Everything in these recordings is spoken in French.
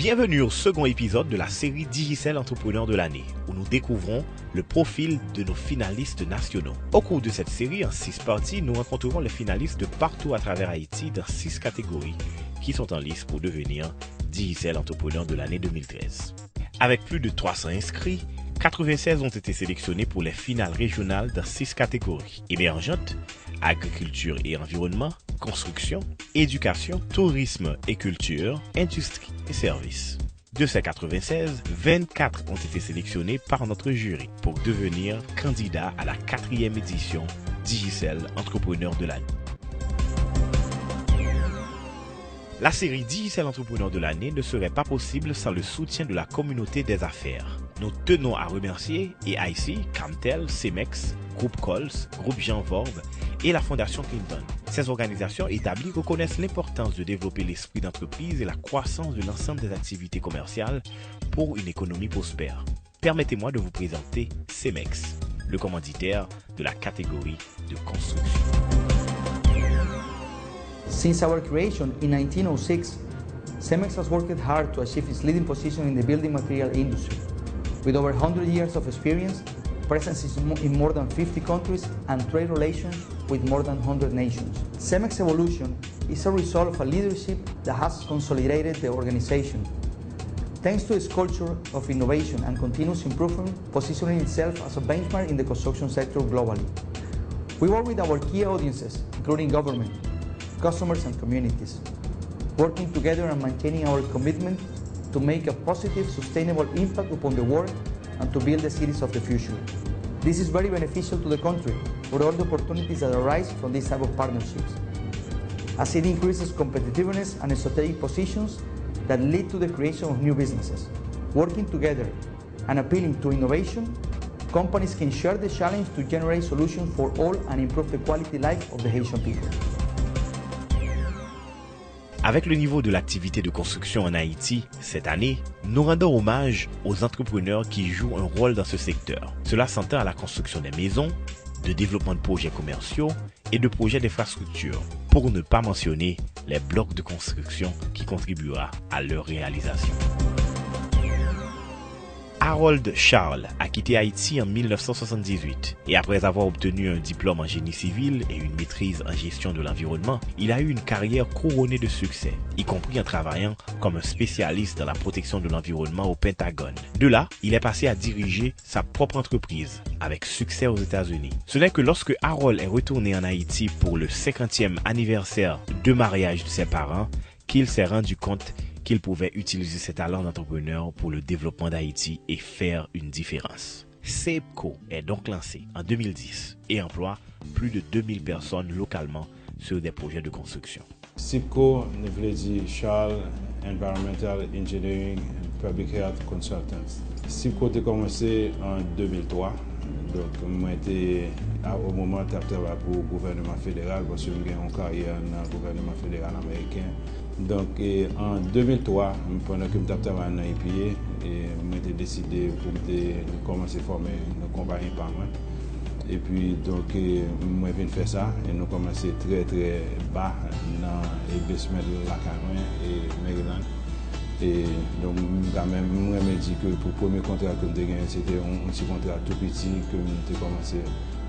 Bienvenue au second épisode de la série Digicel Entrepreneur de l'année, où nous découvrons le profil de nos finalistes nationaux. Au cours de cette série, en 6 parties, nous rencontrerons les finalistes de partout à travers Haïti dans 6 catégories qui sont en lice pour devenir Digicel Entrepreneur de l'année 2013. Avec plus de 300 inscrits, 96 ont été sélectionnés pour les finales régionales dans 6 catégories: émergente, agriculture et environnement, construction, éducation, tourisme et culture, industrie et services. De ces 96, 24 ont été sélectionnés par notre jury pour devenir candidats à la 4e édition Digicel Entrepreneur de l'année. La série Digicel Entrepreneur de l'année ne serait pas possible sans le soutien de la communauté des affaires. Nous tenons à remercier EIC, Camtel, CEMEX, Groupe Cols, Groupe Jean Vorbe et la Fondation Clinton. Ces organisations établies reconnaissent l'importance de développer l'esprit d'entreprise et la croissance de l'ensemble des activités commerciales pour une économie prospère. Permettez-moi de vous présenter CEMEX, le commanditaire de la catégorie de construction. Since our creation in 1906, CEMEX has worked hard to achieve its leading position in the building material industry. With over 100 years of experience, presence in more than 50 countries, and trade relations with more than 100 nations. CEMEX evolution is a result of a leadership that has consolidated the organization. Thanks to its culture of innovation and continuous improvement, positioning itself as a benchmark in the construction sector globally. We work with our key audiences, including government, customers and communities, working together and maintaining our commitment to make a positive, sustainable impact upon the world and to build the cities of the future. This is very beneficial to the country for all the opportunities that arise from this type of partnerships, as it increases competitiveness and strategic positions that lead to the creation of new businesses. Working together and appealing to innovation, companies can share the challenge to generate solutions for all and improve the quality life of the Haitian people. Avec le niveau de l'activité de construction en Haïti, cette année, nous rendons hommage aux entrepreneurs qui jouent un rôle dans ce secteur. Cela s'entend à la construction des maisons, de développement de projets commerciaux et de projets d'infrastructure, pour ne pas mentionner les blocs de construction qui contribuera à leur réalisation. Harold Charles a quitté Haïti en 1978 et après avoir obtenu un diplôme en génie civil et une maîtrise en gestion de l'environnement, il a eu une carrière couronnée de succès, y compris en travaillant comme un spécialiste dans la protection de l'environnement au Pentagone. De là, il est passé à diriger sa propre entreprise avec succès aux États-Unis. Ce n'est que lorsque Harold est retourné en Haïti pour le 50e anniversaire de mariage de ses parents qu'il s'est rendu compte qu'il pouvait utiliser ses talents d'entrepreneur pour le développement d'Haïti et faire une différence. CEPCO est donc lancé en 2010 et emploie plus de 2000 personnes localement sur des projets de construction. CEPCO veut dire Charles Environmental Engineering and Public Health Consultants. CEPCO a commencé en 2003. Donc, moi, j'étais au moment où je travaillais pour le gouvernement fédéral, parce que j'ai une carrière dans le gouvernement fédéral américain. Donc, en 2003, pendant que je travaillais dans l'IPA, j'ai décidé pour commencer à former une compagnie par moi. Et puis, donc, moi, je viens de faire ça. Et nous commençons très, très bas dans les basements de la Caroline et Maryland. Et donc, quand même, moi, je me dis que pour le premier contrat que j'ai gagné, c'était un petit contrat tout petit que j'ai commencé.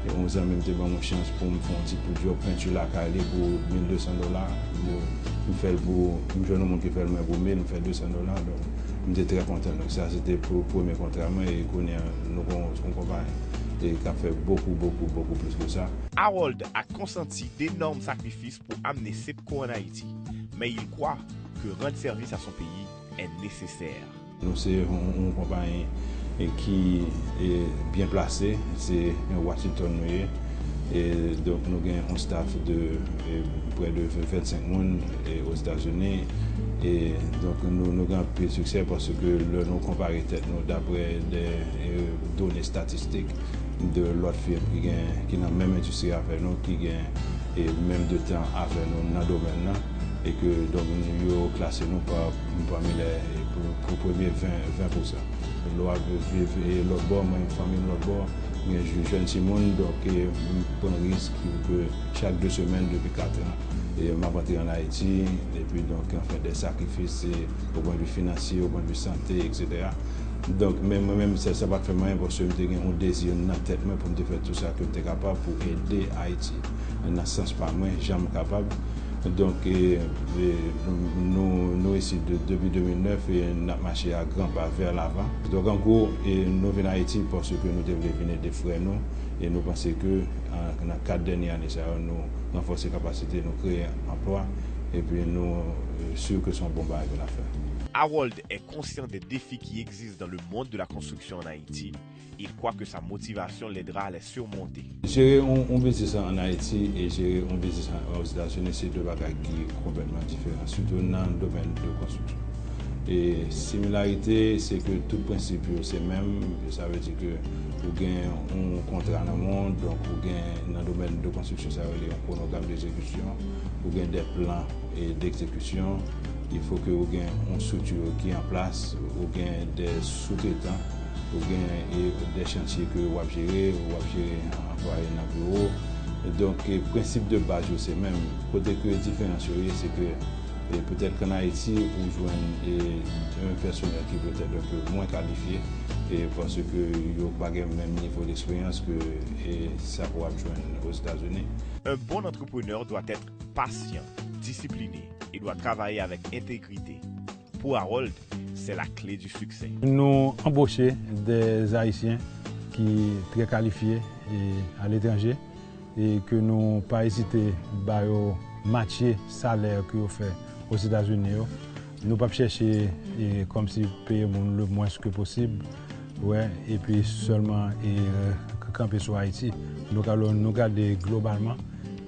Et 11 ans, même, j'ai eu une chance pour me faire un petit peu de job peinture la Cali pour $1,200. Je fais pour un jeune homme qui fait le même pour 1000, je fais $200. Donc, j'étais très content. Donc, ça, c'était pour le premier contrat. Et nous avons une compagnie qui a fait beaucoup plus que ça. Harold a consenti d'énormes sacrifices pour amener CEPCO en Haïti, mais il croit que rendre service à son pays est nécessaire. Nous, c'est une compagnie qui est bien placée, c'est Washington. Et donc, nous avons un staff de près de 25 personnes aux États-Unis. Et donc, nous avons plus de succès parce que nous comparons d'après des données statistiques de l'autre firme qui n'a même industrie avec nous, qui a même de temps avec nous dans le domaine. Et que donc, nous avons classé nous parmi les premiers 20%. L'autre bord, moi, une famille de l'autre bord, je jeune Simone, donc je prends un risque que chaque 2 semaines depuis 4 ans, et m'a rentré en Haïti, et puis donc on fait des sacrifices au point de vue financier, au point de vue santé, etc. Donc moi-même, ça va faire moyen parce que j'ai un désir dans la tête pour me faire tout ça que je suis capable pour aider Haïti. Dans ce sens, pas moi, jamais capable. Donc nous ici depuis 2009 nous avons marché à grand pas vers l'avant. Donc en gros, nous venons à Haïti parce que nous devons venir des frères nous et nous pensons que dans les 4 dernières années, nous renforcer la capacité de nous créer un emploi et puis nous sûrs que son bon bail de la faire. Harold est conscient des défis qui existent dans le monde de la construction en Haïti. Il croit que sa motivation l'aidera à les surmonter. Gérer un business en Haïti et gérer un business aux États-Unis, c'est deux bagages qui sont complètement différents, surtout dans le domaine de construction. Et similarité, c'est que tout principe c'est même, ça veut dire que vous gagnez un contrat dans le monde, donc vous gagnez dans le domaine de construction, ça veut dire un chronogramme d'exécution, vous gagnez des plans d'exécution. Il faut que vous ayez une structure qui est en place, vous ayez des sous-traitants, vous ayez des chantiers que vous gérez employés dans le bureau. Donc, le principe de base, c'est même, côté que différencier, c'est que peut-être qu'en Haïti, vous jouez un personnel qui peut être un peu moins qualifié, et parce qu'il n'y a pas le même niveau d'expérience que ça pourra jouer aux États-Unis. Un bon entrepreneur doit être patient, discipliné et doit travailler avec intégrité. Pour Harold, c'est la clé du succès. Nous embauchons des Haïtiens qui sont très qualifiés à l'étranger et que nous pas hésité à matcher le salaire que nous fait aux États-Unis. Nous pas chercher comme si payer le moins que possible. Ouais, et puis seulement camper sur Haïti. Nous regarder globalement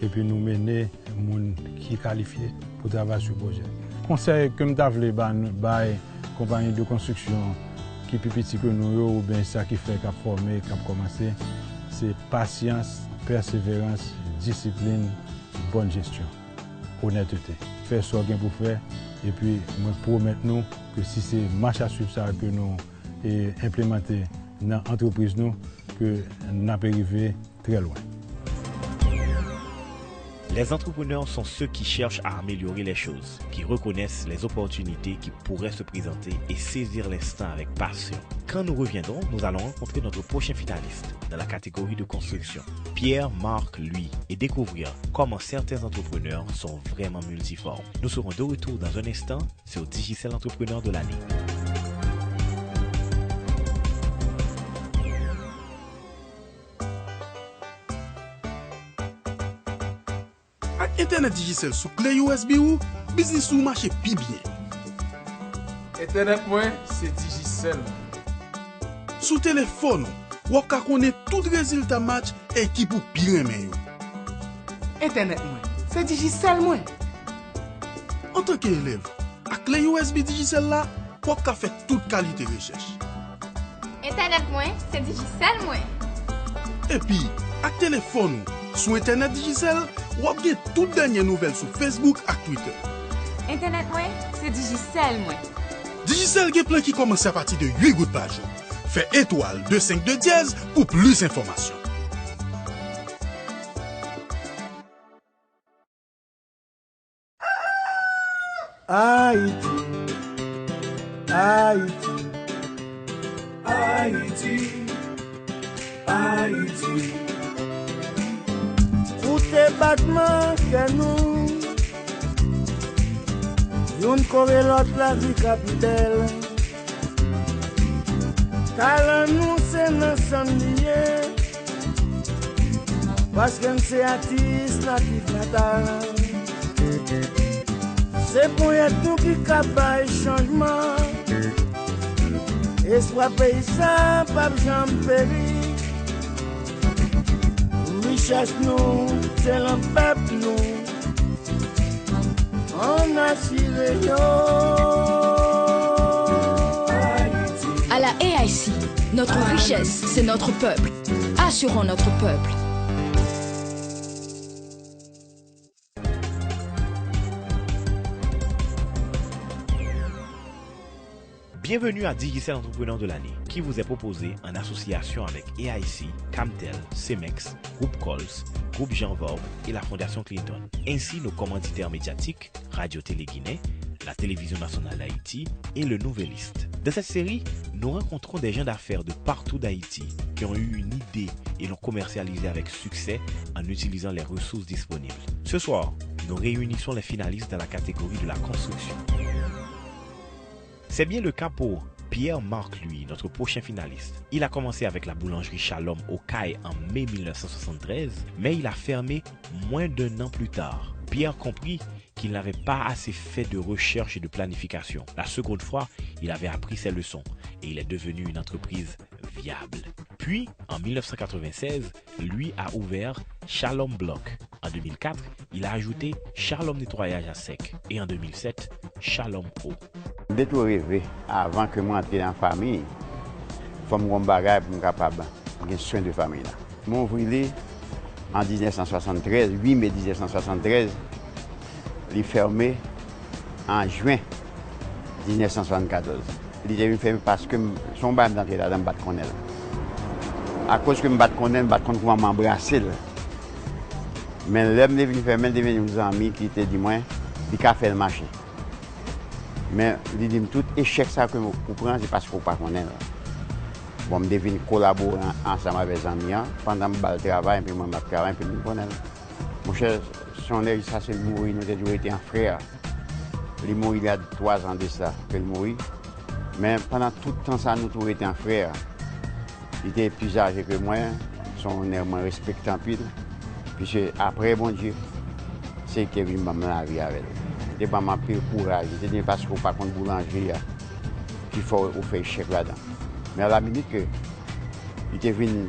et puis nous mener les gens qui sont qualifiés pour travailler sur le projet. Le conseil que je voulais donner compagnie de construction qui est plus petit que nous, ou bien ça qui fait qu'à former, qu'à commencer, c'est patience, persévérance, discipline, bonne gestion, honnêteté. Faire ce qu'on peut faire et puis moi promettre nous que si c'est marche à suivre ça que nous implémenter dans l'entreprise nous, que nous allons arriver très loin. Les entrepreneurs sont ceux qui cherchent à améliorer les choses, qui reconnaissent les opportunités qui pourraient se présenter et saisir l'instant avec passion. Quand nous reviendrons, nous allons rencontrer notre prochain finaliste dans la catégorie de construction, Pierre-Marc Lui, et découvrir comment certains entrepreneurs sont vraiment multiformes. Nous serons de retour dans un instant sur Digicel Entrepreneur de l'année. Internet Digicel sous clé USB ou business ou marché pi bien. Internet moi c'est Digicel. Sous téléphone ou ka connaît tout résultat match équipe ou bien men yo. Internet moi c'est Digicel moi. En tant qu'élève, avec clé USB Digicel là, ou ka fait toute qualité recherche. Internet moi c'est Digicel moi. Et puis, avec téléphone sur Internet Digicel, ou avez toutes dernières nouvelles sur Facebook et Twitter. Internet moi, c'est Digicel moi. Digicel gen plan qui commence à partir de 8 gouttes par jour. Fait étoile 252 dièse pour plus d'informations. Haïti, Haïti, Haïti, Haïti. Où tes battements que nous, y'une corée l'autre la vie capitale. Car nous c'est nos sangliers, parce que c'est artiste natif natal. C'est pour être nous qui capable changement. Espoir paysan, pas jamais péri. Richesse nous, c'est le peuple nous. On a tiré À la AIC, notre richesse, c'est notre peuple. Assurons notre peuple. Bienvenue à Digicel Entrepreneur de l'année, qui vous est proposé en association avec AIC, Camtel, Cemex, Groupe Cols, Groupe Jean Vorbe et la Fondation Clinton, ainsi nos commanditaires médiatiques, Radio-Télé Guinée, la Télévision nationale d'Haïti et le Nouvelliste. Dans cette série, nous rencontrons des gens d'affaires de partout d'Haïti qui ont eu une idée et l'ont commercialisée avec succès en utilisant les ressources disponibles. Ce soir, nous réunissons les finalistes dans la catégorie de la construction. C'est bien le cas pour Pierre-Marc, lui, notre prochain finaliste. Il a commencé avec la boulangerie Shalom au CAI en mai 1973, mais il a fermé moins d'un an plus tard. Pierre comprit qu'il n'avait pas assez fait de recherche et de planification. La seconde fois, il avait appris ses leçons et il est devenu une entreprise viable. Puis, en 1996, lui a ouvert Shalom Block. En 2004, il a ajouté Shalom Nettoyage à sec. Et en 2007, Shalom Eau. Dès tout rêvé, avant que moi entre dans la famille, il faut que je me pour capable de soin de famille. Mon ouvrier, en 1973, 8 mai 1973, il est fermé en juin 1974. Il est fermé parce que son bar d'entrée là, je me battre contre elle. À cause que je me battre contre elle, je me battre contre comment m'embrasser. Mais l'homme est venu fermer, il est devenu des amis qui étaient dit moi, il a fait le marché. Mais il dit tout échec ça que vous prenez, c'est parce que vous ne connaissez pas. Bon, je devine collaborer ensemble avec les amis pendant que je travaille, puis moi je travaille, puis je connais. Mon cher, son air, ça c'est mourir, nous avons toujours été un frère. Il est mort il y a 3 ans de ça, qu'il est mort. Mais pendant tout le temps, ça, nous avons toujours été un frère. Il était plus âgé que moi, son air me respecte en pile. Puis après, bon Dieu, c'est qu'il vient me la vie avec lui. C'était pas ma pire courage, c'était parce qu'on pas contre boulangerie, qu'il faut faire échec là-dedans. Mais à la minute que il était venu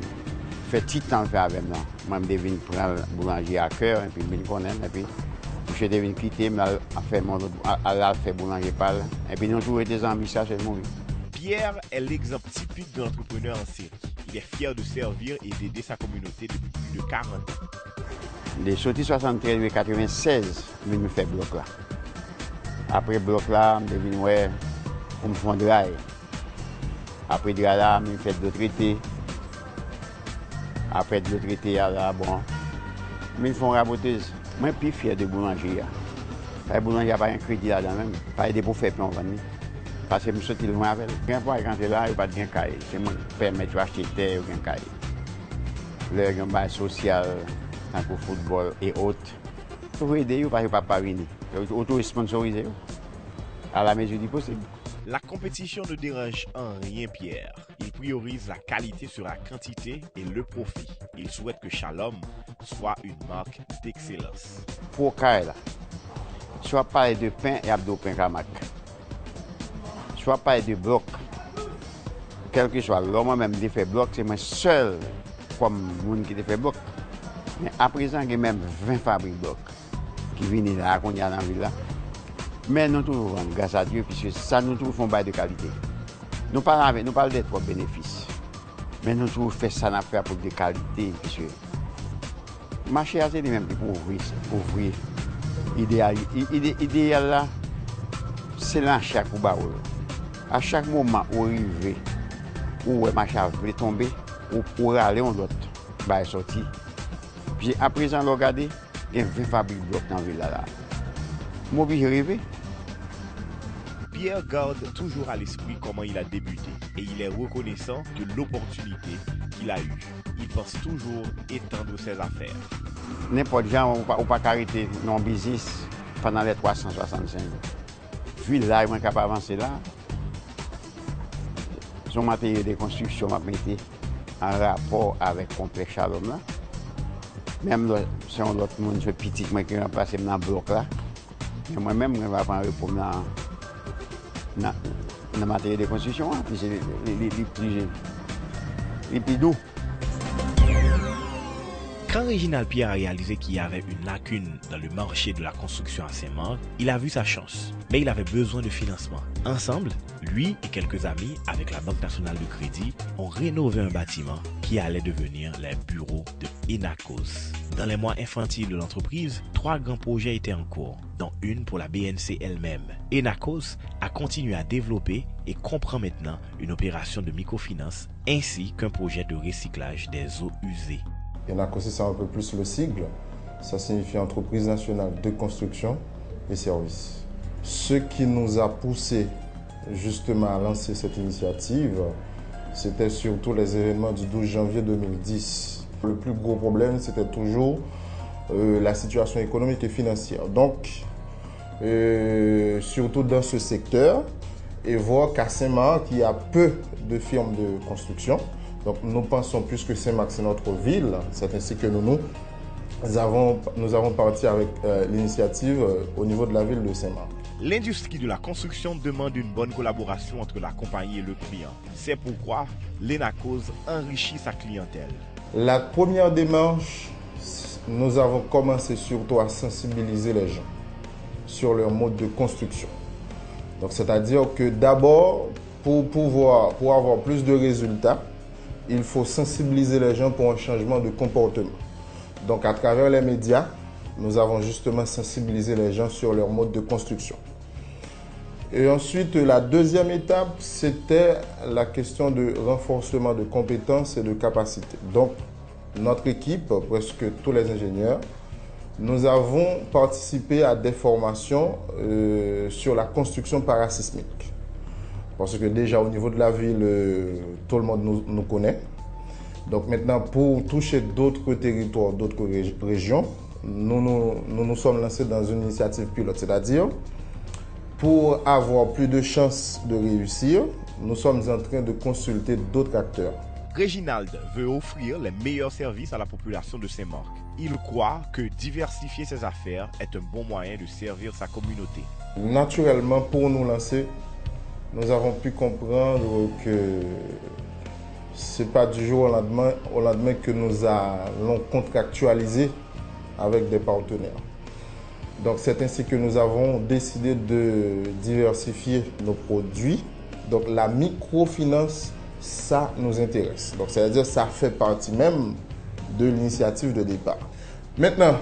faire petit temps avec moi, moi je devine prendre la boulangerie à cœur, et puis je me connais, et puis je suis devenu quitter, mais à faire boulanger par là. Et puis nous avons toujours des amis, ça c'est mon vie. Pierre est l'exemple typique de l'entrepreneur en série. Il est fier de servir et d'aider sa communauté depuis plus de 40 ans. Les sorties 73 et 96, je me fais bloc là. Après bloc là, je devine ouais, pour me faire drail. Après drail là, je me fais de l'autre été. Après de l'autre été là, bon, je me fais raboteuse. Moi, je suis plus fier de boulangerie. Le boulanger n'a pas un crédit là-dedans même. Pas aider pour faire plein de parce que je suis sorti loin avec elle. Quand je suis là, il n'y a pas de cahier. C'est moi qui permet d'acheter terre ou un cahier. Le bail social, pour football et autres. Pour aider, il ne va pas venir. Auto-sponsorisé à la mesure du possible. La compétition ne dérange en rien Pierre. Il priorise la qualité sur la quantité et le profit. Il souhaite que Shalom soit une marque d'excellence. Pour Kaila, soit parler de pain et abdo pain Kamak. Soit parler de bloc. Quel que soit l'homme même qui fait bloc, c'est moi seul comme monde qui fait bloc. Mais à présent, il y a même 20 fabriques blocs qui viennent là, qu'on y a dans la ville là. Mais nous trouvons, grâce à Dieu, puisque ça nous trouvons bail de qualité. Nous parlons des 3 bénéfices. Mais nous trouvons fait ça pour de qualité, puisque le marché a été même pour ouvrir. L'idéal là, c'est l'achat pour baoul. À chaque moment où il arrive, où le marché veut tomber, ou pour aller en l'autre, bah il sorti. Puis à présent, regardez, il y a 20 fabriques blocs dans la ville là. Moi, je rêve. Pierre garde toujours à l'esprit comment il a débuté et il est reconnaissant de l'opportunité qu'il a eue. Il pense toujours étendre ses affaires. N'importe gens ou pas arrêter non business pendant les 365 jours. Vu là, il est capable d'avancer là. Son matériel de construction m'a mis en rapport avec le complexe Shalom là. Même si on l'autre monde, ce petit qui va passer dans le bloc là. Moi-même, je vais prendre pour le matériel de construction, puis c'est les plus doux. Quand Réginald Pierre a réalisé qu'il y avait une lacune dans le marché de la construction à Saint-Marc, il a vu sa chance, mais il avait besoin de financement. Ensemble, lui et quelques amis, avec la Banque nationale de crédit, ont rénové un bâtiment qui allait devenir les bureaux de Enacos. Dans les mois infantiles de l'entreprise, 3 grands projets étaient en cours, dont une pour la BNC elle-même. Enacos a continué à développer et comprend maintenant une opération de microfinance ainsi qu'un projet de recyclage des eaux usées. Enacos, c'est un peu plus le sigle. Ça signifie Entreprise nationale de construction et services. Ce qui nous a poussé justement à lancer cette initiative, c'était surtout les événements du 12 janvier 2010. Le plus gros problème, c'était toujours la situation économique et financière. Donc, surtout dans ce secteur, et voir qu'à Saint-Marc, il y a peu de firmes de construction. Donc, nous pensons plus que Saint-Marc, c'est notre ville. C'est ainsi que nous avons parti avec l'initiative au niveau de la ville de Saint-Marc. L'industrie de la construction demande une bonne collaboration entre la compagnie et le client. C'est pourquoi l'Enacos enrichit sa clientèle. La première démarche, nous avons commencé surtout à sensibiliser les gens sur leur mode de construction. Donc, c'est-à-dire que d'abord, pour avoir plus de résultats, il faut sensibiliser les gens pour un changement de comportement. Donc, à travers les médias, nous avons justement sensibilisé les gens sur leur mode de construction. Et ensuite, la deuxième étape, c'était la question de renforcement de compétences et de capacités. Donc, notre équipe, presque tous les ingénieurs, nous avons participé à des formations sur la construction parasismique. Parce que déjà au niveau de la ville, tout le monde nous connaît. Donc maintenant, pour toucher d'autres territoires, d'autres régions, nous sommes lancés dans une initiative pilote. C'est-à-dire, pour avoir plus de chances de réussir, nous sommes en train de consulter d'autres acteurs. Réginald veut offrir les meilleurs services à la population de Saint-Marc. Il croit que diversifier ses affaires est un bon moyen de servir sa communauté. Naturellement, pour nous lancer, nous avons pu comprendre que ce n'est pas du jour au lendemain que nous allons contractualiser avec des partenaires. Donc c'est ainsi que nous avons décidé de diversifier nos produits. Donc la microfinance, ça nous intéresse. Donc c'est-à-dire que ça fait partie même de l'initiative de départ. Maintenant,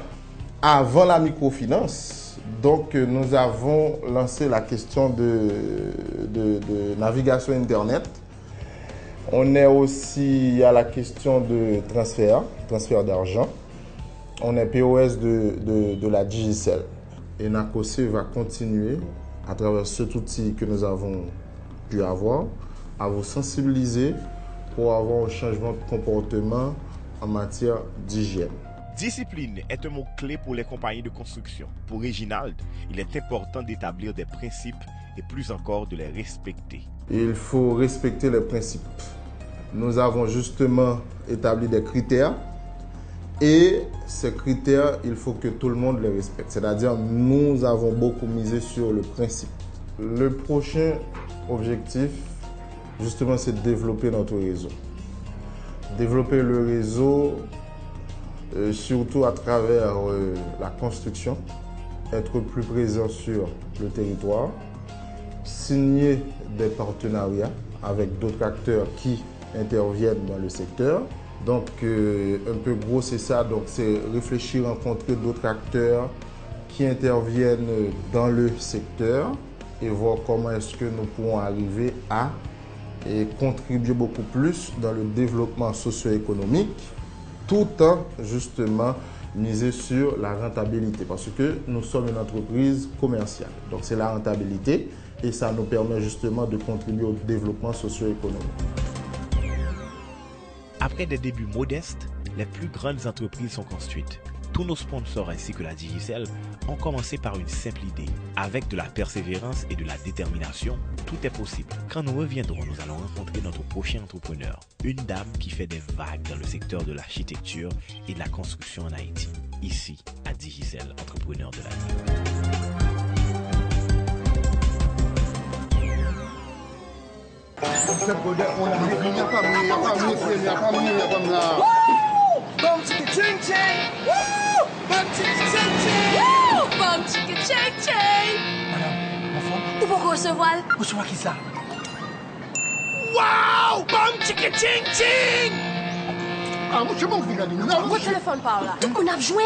avant la microfinance, donc nous avons lancé la question de navigation Internet. On est aussi à la question de transfert d'argent. On est POS de la Digicel. Enacos va continuer, à travers cet outil que nous avons pu avoir, à vous sensibiliser pour avoir un changement de comportement en matière d'hygiène. Discipline est un mot-clé pour les compagnies de construction. Pour Réginald, il est important d'établir des principes et plus encore de les respecter. Il faut respecter les principes. Nous avons justement établi des critères et ces critères, il faut que tout le monde les respecte. C'est-à-dire, nous avons beaucoup misé sur le principe. Le prochain objectif, justement, c'est de développer notre réseau. Développer le réseau, surtout à travers la construction, être plus présent sur le territoire, signer des partenariats avec d'autres acteurs qui interviennent dans le secteur. Donc, un peu gros, c'est ça. Donc, c'est réfléchir, rencontrer d'autres acteurs qui interviennent dans le secteur et voir comment est-ce que nous pourrons arriver à contribuer beaucoup plus dans le développement socio-économique, tout en justement miser sur la rentabilité parce que nous sommes une entreprise commerciale. Donc, c'est la rentabilité et ça nous permet justement de contribuer au développement socio-économique. Après des débuts modestes, les plus grandes entreprises sont construites. Tous nos sponsors ainsi que la Digicel ont commencé par une simple idée. Avec de la persévérance et de la détermination, tout est possible. Quand nous reviendrons, nous allons rencontrer notre prochain entrepreneur, une dame qui fait des vagues dans le secteur de l'architecture et de la construction en Haïti. Ici, à Digicel, entrepreneur de l'année. Bum chicka ching ching! Woo! Bum chicka ching ching! Woo! Bum chicka ching ching! Madame, enfant? Ou pourquoi recevoir? Recevoir qui ça? Wow! Bum chicka ching ching! Ah, mon chemin, vous regardez. Votre téléphone parle là. On a besoin.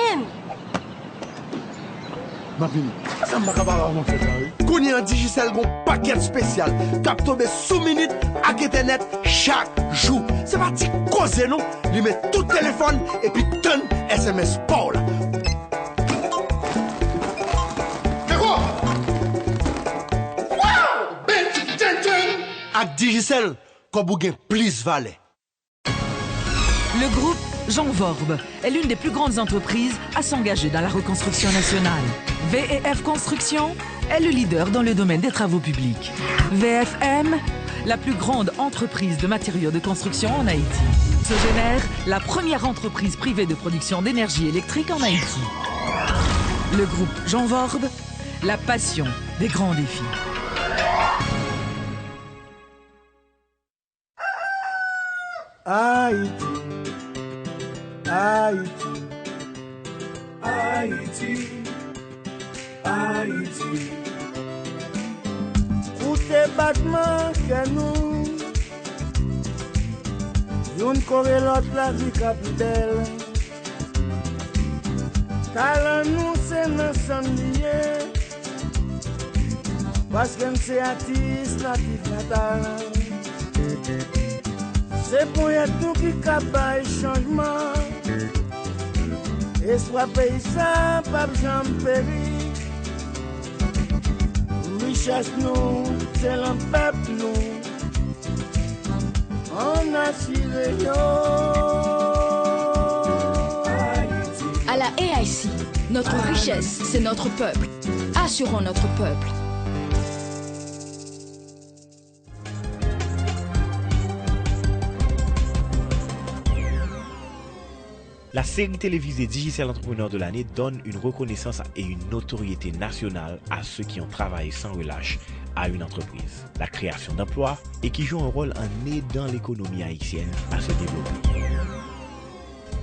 Ma fille, ça m'a capable de faire ça, oui. Qu'on y a un Digicel gon paquet spécial. Cap tombe sous minute avec internet chaque jour. C'est parti cause non. Lui met tout téléphone et puis tonne SMS Paul. C'est quoi? Wow! Ben, tchen. Avec Digicel, comme vous gagnez plus valet. Le groupe Jean Vorbe est l'une des plus grandes entreprises à s'engager dans la reconstruction nationale. VF Construction est le leader dans le domaine des travaux publics. VFM, la plus grande entreprise de matériaux de construction en Haïti. Sogénère, la première entreprise privée de production d'énergie électrique en Haïti. Le groupe Jean Vorbe, la passion des grands défis. Haïti, Haïti, Haïti, Haïti. Pour tes battements que nous, une corée l'autre la vie capitale. Car nous c'est nos samedis, parce que c'est artiste natif natal. C'est pour nous qui capable changement. Espoir paysan, pas jamais péri. Richesse nous, c'est le peuple nous. On a tiré À la AIC, notre richesse, c'est notre peuple. Assurons notre peuple. La série télévisée Digicel Entrepreneur de l'année donne une reconnaissance et une notoriété nationale à ceux qui ont travaillé sans relâche à une entreprise, la création d'emplois et qui jouent un rôle en aidant l'économie haïtienne à se développer.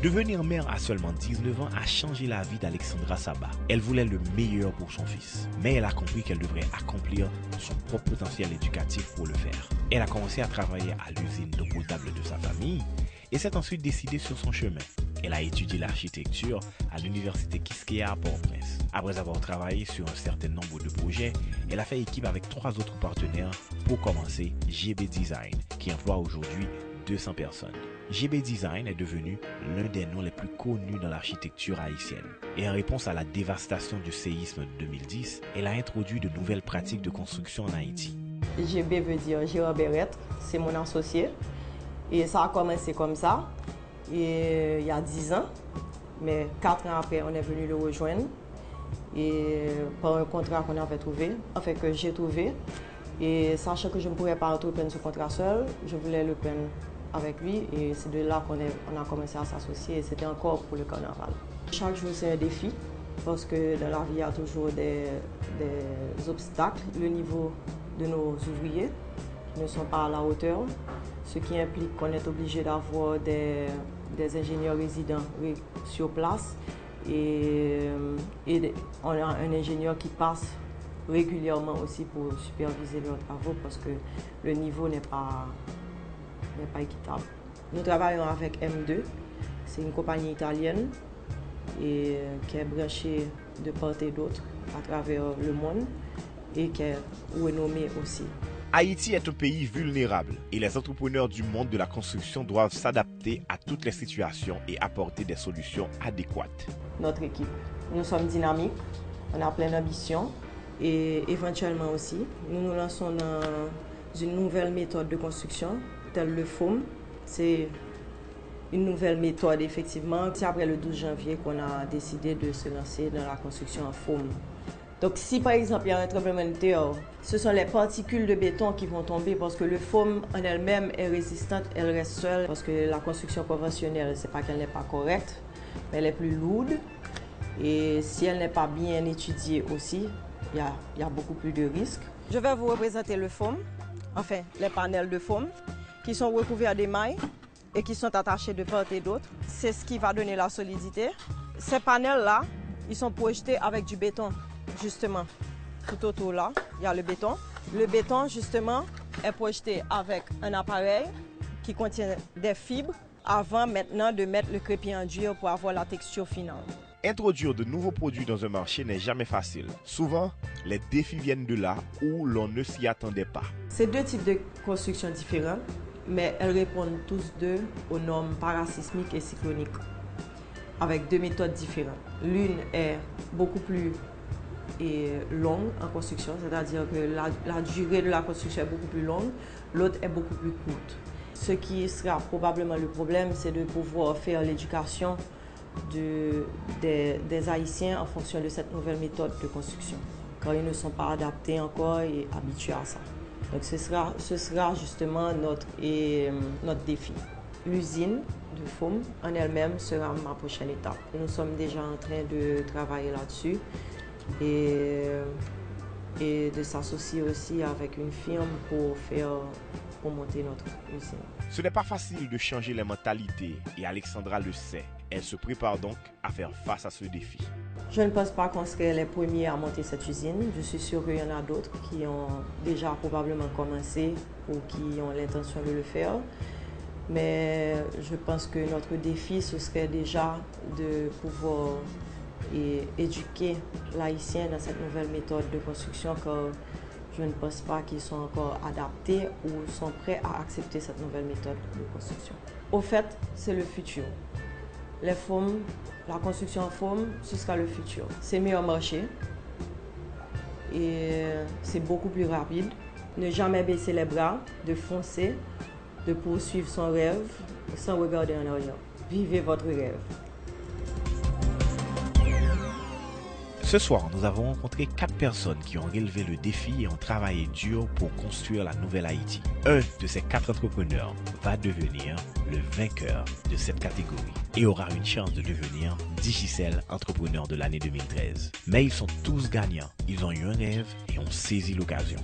Devenir mère à seulement 19 ans a changé la vie d'Alexandra Saba. Elle voulait le meilleur pour son fils, mais elle a compris qu'elle devrait accomplir son propre potentiel éducatif pour le faire. Elle a commencé à travailler à l'usine d'eau potable de sa famille et s'est ensuite décidée sur son chemin. Elle a étudié l'architecture à l'université Quisqueya à Port-au-Prince. Après avoir travaillé sur un certain nombre de projets, elle a fait équipe avec 3 autres partenaires pour commencer GB Design, qui emploie aujourd'hui 200 personnes. GB Design est devenu l'un des noms les plus connus dans l'architecture haïtienne. Et en réponse à la dévastation du séisme de 2010, elle a introduit de nouvelles pratiques de construction en Haïti. GB veut dire Gérard Berrette, c'est mon associé. Et ça a commencé comme ça. Et il y a 10 ans, mais 4 ans après, on est venu le rejoindre et par un contrat qu'on avait trouvé, enfin que j'ai trouvé. Et sachant que je ne pourrais pas entreprendre ce contrat seul, je voulais le prendre avec lui et c'est de là qu'on a commencé à s'associer et c'était encore pour le carnaval. Chaque jour, c'est un défi parce que dans la vie, il y a toujours des obstacles. Le niveau de nos ouvriers qui ne sont pas à la hauteur, ce qui implique qu'on est obligé d'avoir des ingénieurs résidents sur place et on a un ingénieur qui passe régulièrement aussi pour superviser leurs travaux parce que le niveau n'est pas équitable. Nous travaillons avec M2, c'est une compagnie italienne et qui est branchée de part et d'autre à travers le monde et qui est renommée aussi. Haïti est un pays vulnérable et les entrepreneurs du monde de la construction doivent s'adapter à toutes les situations et apporter des solutions adéquates. Notre équipe, nous sommes dynamiques, on a plein d'ambition et éventuellement aussi, nous nous lançons dans une nouvelle méthode de construction, telle le foam. C'est une nouvelle méthode effectivement. C'est après le 12 janvier qu'on a décidé de se lancer dans la construction en foam. Donc si par exemple il y a un tremblement de terre, ce sont les particules de béton qui vont tomber parce que le foam en elle-même est résistante, elle reste seule parce que la construction conventionnelle, c'est pas qu'elle n'est pas correcte, mais elle est plus lourde et si elle n'est pas bien étudiée aussi, il y a beaucoup plus de risques. Je vais vous représenter le foam, enfin les panels de foam qui sont recouverts d'émail et qui sont attachés de part et d'autre. C'est ce qui va donner la solidité. Ces panels-là, ils sont projetés avec du béton. Justement, tout autour là, il y a le béton. Le béton, justement, est projeté avec un appareil qui contient des fibres avant maintenant de mettre le crépi en dur pour avoir la texture finale. Introduire de nouveaux produits dans un marché n'est jamais facile. Souvent, les défis viennent de là où l'on ne s'y attendait pas. C'est deux types de constructions différentes, mais elles répondent tous deux aux normes parasismiques et cycloniques, avec deux méthodes différentes. L'une est beaucoup plus longue en construction, c'est-à-dire que la durée de la construction est beaucoup plus longue, l'autre est beaucoup plus courte. Ce qui sera probablement le problème, c'est de pouvoir faire l'éducation des Haïtiens en fonction de cette nouvelle méthode de construction, car ils ne sont pas adaptés encore et habitués à ça. Donc ce sera justement notre défi. L'usine de foam en elle-même sera ma prochaine étape. Nous sommes déjà en train de travailler là-dessus et de s'associer aussi avec une firme pour monter notre usine. Ce n'est pas facile de changer les mentalités et Alexandra le sait. Elle se prépare donc à faire face à ce défi. Je ne pense pas qu'on serait les premiers à monter cette usine. Je suis sûre qu'il y en a d'autres qui ont déjà probablement commencé ou qui ont l'intention de le faire. Mais je pense que notre défi, ce serait déjà de pouvoir éduquer l'Haïtien dans cette nouvelle méthode de construction, car je ne pense pas qu'ils sont encore adaptés ou sont prêts à accepter cette nouvelle méthode de construction. Au fait, c'est le futur. Les foams, la construction en foam, ce sera le futur. C'est le meilleur marché et c'est beaucoup plus rapide. Ne jamais baisser les bras, de foncer, de poursuivre son rêve sans regarder en arrière. Vivez votre rêve. Ce soir, nous avons rencontré 4 personnes qui ont relevé le défi et ont travaillé dur pour construire la nouvelle Haïti. Un de ces 4 entrepreneurs va devenir le vainqueur de cette catégorie et aura une chance de devenir Digicel Entrepreneur de l'année 2013. Mais ils sont tous gagnants. Ils ont eu un rêve et ont saisi l'occasion.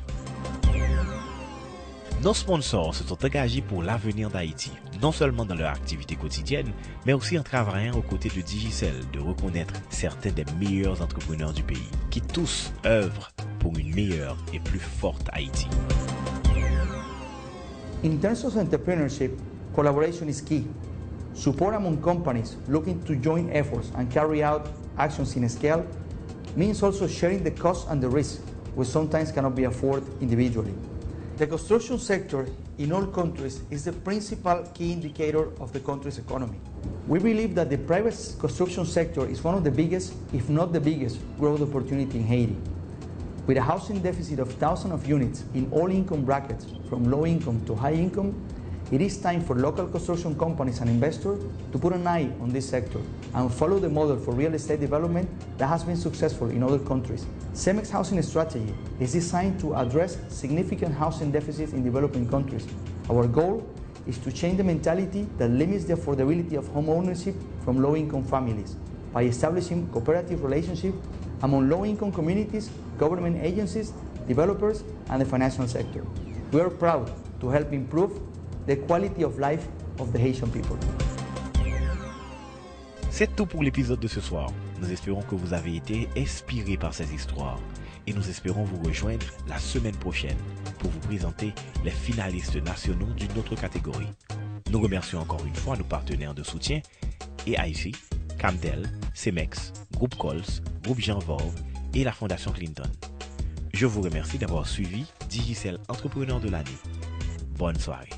Nos sponsors se sont engagés pour l'avenir d'Haïti, non seulement dans leur activité quotidienne, mais aussi en travaillant aux côtés de Digicel de reconnaître certains des meilleurs entrepreneurs du pays, qui tous œuvrent pour une meilleure et plus forte Haïti. In terms of entrepreneurship, collaboration is key. Support among companies looking to join efforts and carry out actions in scale means also sharing the costs and the risks, which sometimes cannot be afforded individually. The construction sector in all countries is the principal key indicator of the country's economy. We believe that the private construction sector is one of the biggest, if not the biggest, growth opportunity in Haiti. With a housing deficit of thousands of units in all income brackets, from low income to high income, it is time for local construction companies and investors to put an eye on this sector and follow the model for real estate development that has been successful in other countries. CEMEX housing strategy is designed to address significant housing deficits in developing countries. Our goal is to change the mentality that limits the affordability of home ownership from low-income families by establishing cooperative relationships among low-income communities, government agencies, developers, and the financial sector. We are proud to help improve the quality of life of the Haitian people. C'est tout pour l'épisode de ce soir. Nous espérons que vous avez été inspirés par ces histoires et nous espérons vous rejoindre la semaine prochaine pour vous présenter les finalistes nationaux d'une autre catégorie. Nous remercions encore une fois nos partenaires de soutien AIC, Camtel, CEMEX, Groupe Cols, Groupe Jean Vorbe et la Fondation Clinton. Je vous remercie d'avoir suivi Digicel Entrepreneur de l'année. Bonne soirée.